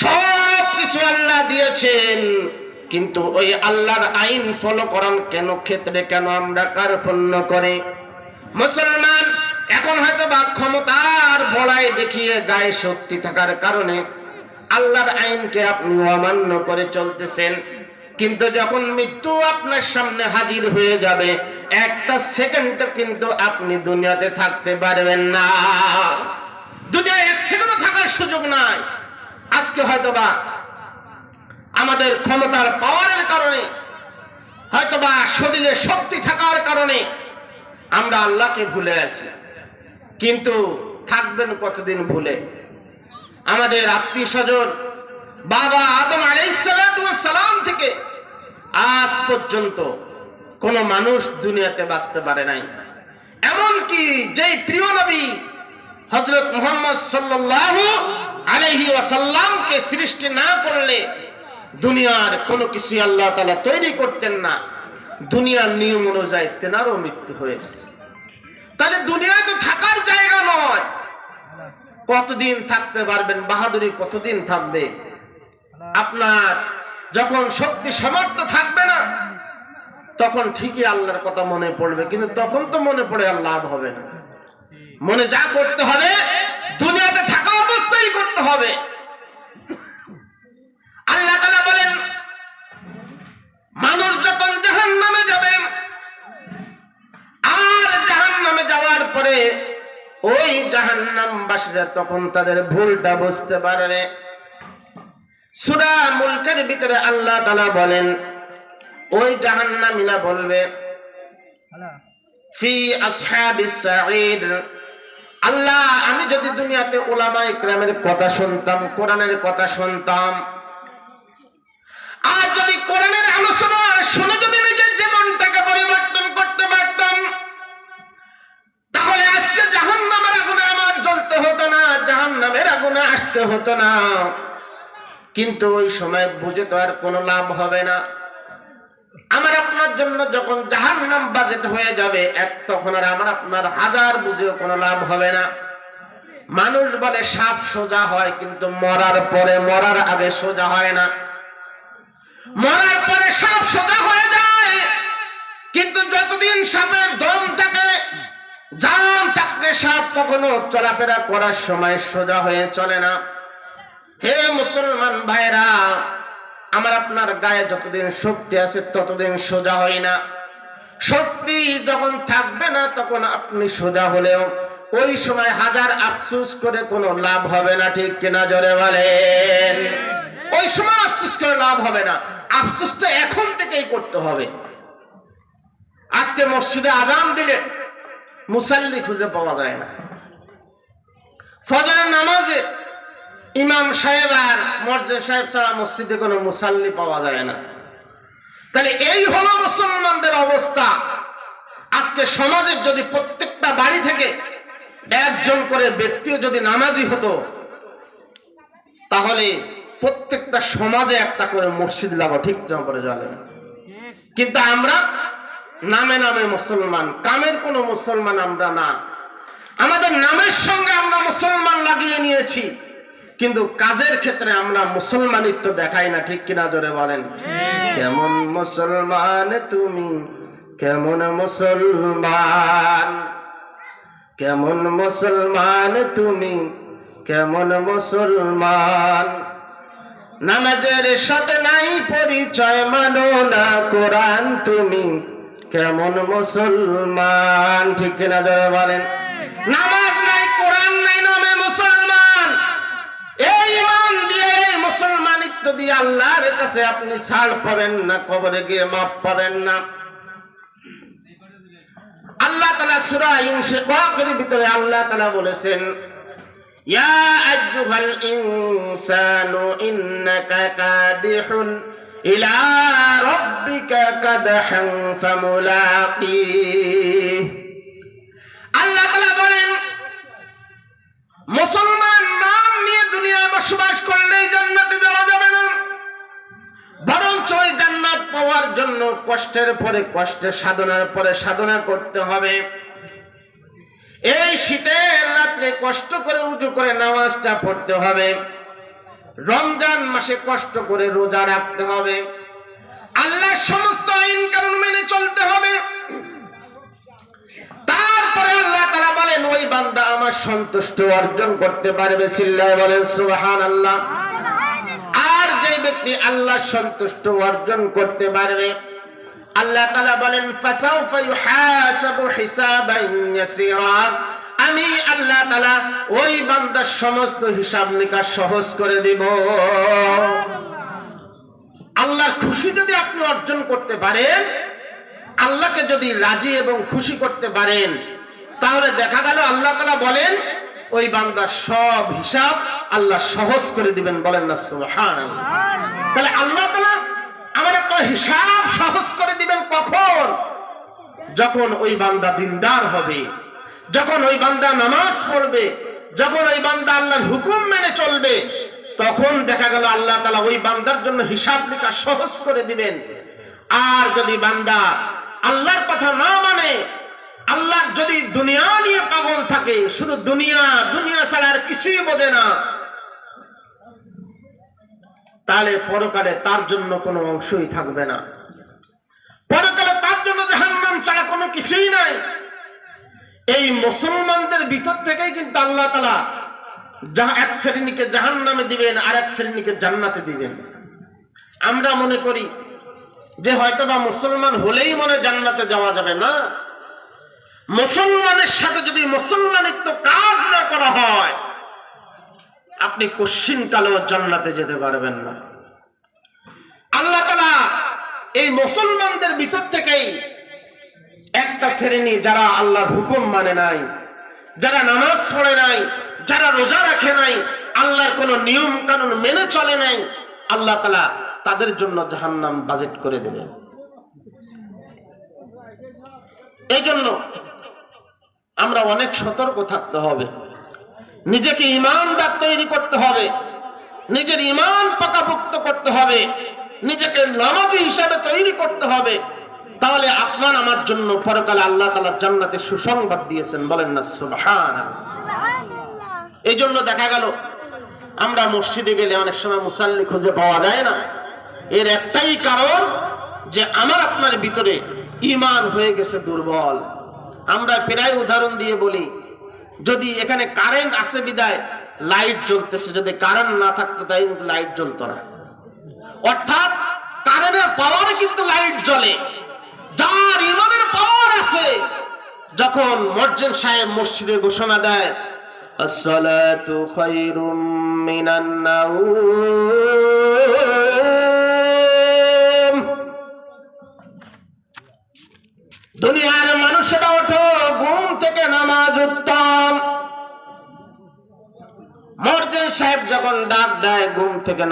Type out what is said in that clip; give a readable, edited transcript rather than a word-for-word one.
সব কিছু আল্লাহ দিয়েছেন, কিন্তু ওই আল্লাহর আইন ফলো করার ক্ষেত্রে কেন আমরা কার্পণ্য করি? মুসলমান এখন হয়তো বা ক্ষমতার বড়াই দেখিয়ে গায়ে শক্তি থাকার কারণে আল্লাহর আইনকে আপনি অমান্য করে চলতেছেন, কিন্তু যখন মৃত্যু আপনার সামনে হাজির হয়ে যাবে, একটা সেকেন্ড কিন্তু আপনি দুনিয়াতে থাকতে পারবেন না। দুনিয়ায় এক সেকেন্ডও থাকার সুযোগ নাই। আজকে হয়তোবা আমাদের ক্ষমতার পাওয়ারের কারণে, হয়তোবা শরীরে শক্তি থাকার কারণে আমরা আল্লাহকে ভুলে আছি, কিন্তু থাকবেন কতদিন ভুলে? আমাদের আত্মীয় স্বজন বাবা আদম আলাইহিস সালাম থেকে আজ পর্যন্ত কোন মানুষ দুনিয়াতে বাঁচতে পারে নাই। এমনকি যেই প্রিয় নবী হযরত মুহাম্মদ সাল্লাল্লাহু আলাইহি ওয়াসাল্লামকে সৃষ্টি না করলে দুনিয়ার কোনো কিছু আল্লাহ তাআলা তৈরি করতেন না। দুনিয়ার নিয়ম অনুযায়ী তেনারও মৃত্যু হয়েছে। তাহলে দুনিয়ায় তো থাকার জায়গা নয়। কতদিন থাকতে পারবেন? বাহাদুরি কতদিন থাকবে? আপনার যখন শক্তি সামর্থ্য থাকবে না, তখন ঠিকই আল্লাহর কথা মনে পড়বে, কিন্তু তখন তো মনে পড়ে আর লাভ হবে না। মনে যা করতে হবে দুনিয়াতে থাকা অবস্থায় করতে হবে। আল্লাহ তাআলা বলেন, মানুষ যখন জাহান্নামে যাবে, আর জাহান্নামে যাওয়ার পরে ওই জাহান্নামবাসীরা তখন তাদের ভুলটা বুঝতে পারবে। সূরা মুলকের ভিতরে আল্লাহ তাআলা বলেন, ওই জাহান্নামীরা বলবে ফি আসহাবিস সাঈদ, আল্লাহ আমি যদি দুনিয়াতে উলামায়ে কিরামের কথা শুনতাম, কোরআনের কথা শুনতাম, আর যদি কোরআনের আলোচনা শুনে যদি নিজের জীবনটাকে পরিবর্তন করতে পারতাম, তাহলে আজকে জাহান্নামের আগুনে আমার জ্বলতে হতো না, জাহান্নামের আগুনে আসতে হতো না। কিন্তু ওই সময় বুঝে তো আর কোনো লাভ হবে না। আমার আপনার জন্য যখন জাহান্নাম বাজেট হয়ে যাবে, তখন আর আমার আপনার হাজার বুঝেও কোনো লাভ হবে না। মানুষ বলে সাপ সোজা হয়, কিন্তু মরার পরে, মরার আগে সোজা হয় না। মরার পরে সাপ সোজা হয়ে যায়, কিন্তু যতদিন সাপের দম থাকে, জান থাকলে সাপ কখনো চলাফেরা করার সময় সোজা হয়ে চলে না। হে মুসলমান ভাইরা, আমার আপনার গায়ে যতদিন শক্তি আছে ততদিন সোজা হয় না। শক্তি যখন থাকবে না, তখন আপনি সোজা হলেও ওই সময় হাজার আফসোস করে কোনো লাভ হবে না। ঠিক কিনা জোরে বলেন? ওই সময় আফসোস করে লাভ হবে না। আফসোস তো এখন থেকেই করতে হবে। আজকে মসজিদে আজান দিলে মুসাল্লি খুঁজে পাওয়া যায় না। ফজরের নামাজে ইমাম সাহেব আর মুয়াজ্জিন সাহেব ছাড়া মসজিদে কোনো মুসাল্লি পাওয়া যায় না। তাহলে এই হলো মুসলমানদের অবস্থা। আজকে সমাজের যদি প্রত্যেকটা বাড়ি থেকে একজন করে ব্যক্তিও যদি নামাজি হতো, তাহলে প্রত্যেকটা সমাজে একটা করে মসজিদ লাগো। ঠিক করে চলে। কিন্তু আমরা নামে নামে মুসলমান, কামের কোনো মুসলমান আমরা না। আমাদের নামের সঙ্গে আমরা মুসলমান লাগিয়ে নিয়েছি, কিন্তু কাজের ক্ষেত্রে আমরা মুসলমানিত্ব দেখাই না। ঠিক কিনা জোরে বলেন? কেমন মুসলমান তুমি, কেমন মুসলমান, কেমন মুসলমান তুমি, কেমন মুসলমান, নামাজের সাথে নাই পরিচয়, মানো না কোরআন তুমি, কেমন মুসলমান। ঠিক কিনা জোরে বলেন? নামাজ নাই, কোরআন নাই, নামে মুসলমান। এই ঈমান দিয়ে, মুসলমানিত্ব দিয়ে আল্লাহর কাছে আপনি ছাড় পাবেন না, কবরে গিয়ে মাফ পাবেন না। আল্লাহ তাআলা সূরা ইনশিকাকের ভিতরে আল্লাহ তাআলা বলেছেন, ইয়া আইয়ুহাল ইনসানু ইন্নাকা কাদিহুন ইলা রাব্বিকা কাদহান ফামুলাকিহ। আল্লাহ তাআলা বলেন, মুসলমান নাম নিয়ে দুনিয়ায় বসবাস করলেই জান্নাতে যাওয়া যাবে না, বরঞ্চ ওই জান্নাত পাওয়ার জন্য কষ্টের পরে কষ্টে, সাধনার পরে সাধনা করতে হবে। এই শীতের রাত্রে কষ্ট করে উঁচু করে নামাজটা পড়তে হবে। রমজান মাসে কষ্ট করে রোজা রাখতে হবে, আল্লাহর সমস্ত আইন কানুন মেনে চলতে হবে। তারপরে আল্লাহ তাআলা বলেন ওই বান্দা আমার সন্তুষ্ট অর্জন করতে পারবে। চিল্লায়ে বলেন সুবহানাল্লাহ। আর যে ব্যক্তি আল্লাহর সন্তুষ্ট অর্জন করতে পারবে, আল্লাহ তাআলা বলেন ফাসাউফা ইউহাসাবু হিসাবান ইয়াসীরা, আমি আল্লাহ তাআলা ওই বান্দার সমস্ত হিসাব নিকাশ সহজ করে দিব। আল্লাহর খুশি যদি আপনি অর্জন করতে পারেন, আল্লাহকে যদি রাজি এবং খুশি করতে পারেন, তাহলে দেখা গেল আল্লাহ তাআলা বলেন ওই বান্দার সব হিসাব আল্লাহ সহজ করে দিবেন। বলেন না সুবহানাল্লাহ। তাহলে আল্লাহ তাআলা আমার একটা হিসাব সহজ করে দিবেন কখন? যখন ওই বান্দা দিনদার হবে, যখন ওই বান্দা নামাজ পড়বে, যখন ওই বান্দা আল্লাহর হুকুম মেনে চলবে, তখন দেখা গেল আল্লাহ তাআলা ওই বান্দার জন্য হিসাব নিকাশ সহজ করে দিবেন। আর যদি বান্দা আল্লাহর কথা না মানে, আল্লাহ যদি দুনিয়া নিয়ে পাগল থাকে, শুধু দুনিয়া দুনিয়া ছাড়া আর কিছুই বোঝে না, তাহলে পরকালে তার জন্য কোনো অংশই থাকবে না। পরকালে তার জন্য জাহান্নাম ছাড়া কোনো কিছুই নাই। এই মুসলমানদের ভিতর থেকেই কিন্তু আল্লাহ তাআলা এক শ্রেণীকে জাহান্নামে দিবেন আর এক শ্রেণীকে জান্নাতে দিবেন। আমরা মনে করি যে হয়তোবা মুসলমান হলেই মনে জান্নাতে যাওয়া যাবে না। মুসলমানের সাথে যদি মুসলমানিত্ব কাজ না করা হয়, আপনি কোশ্চিনকালেও জান্নাতে যেতে পারবেন না। আল্লাহ তাআলা এই মুসলমানদের ভিতর থেকেই একটা শ্রেণী, যারা আল্লাহর হুকুম মানে নাই, যারা নামাজ পড়ে নাই, যারা রোজা রাখে নাই, আল্লাহর কোন নিয়ম কানুন মেনে চলে নাই, আল্লাহ তাআলা তাদের জন্য জাহান্নাম বাজেট করে দেবেন। এই জন্য আমরা অনেক সতর্ক থাকতে হবে, নিজেকে ঈমানদার তৈরি করতে হবে, নিজের ঈমান পাকাপোক্ত করতে হবে, নিজেকে নামাজি হিসাবে তৈরি করতে হবে। তাহলে আপনার আমার জন্য পরকালে আল্লাহ তাআলা জান্নাতে সুসংবাদ দিয়েছেন। বলেন না সুবহানাল্লাহ। এই জন্য দেখা গেল আমরা মসজিদে গেলে অনেক সময় মুসাল্লি খুঁজে পাওয়া যায় না। এর একটাই কারণ যে আমার আপনার ভিতরে ঈমান হয়ে গেছে দুর্বল। আমরা প্রায় উদাহরণ দিয়ে বলি, যদি এখানে কারেন্ট আছে বিদায় লাইট জ্বলতেছে, যদি কারেন্ট না থাকতো তাই কিন্তু লাইট জ্বলতো না। অর্থাৎ কারেন্টের পাওয়ারে কিন্তু লাইট জ্বলে। যার ঈমানের পাওয়ার আছে, যখন মুয়াজ্জিন সাহেব মসজিদে ঘোষণা দেয় আসসালাতু খায়রুম মিনান নাওম, দুনিয়ার মানুষেরা ওঠো, ঘুম থেকে নামাজ উত্তম। মুয়াজ্জিন সাহেব যখন ডাক দেয় ঘুম থেকে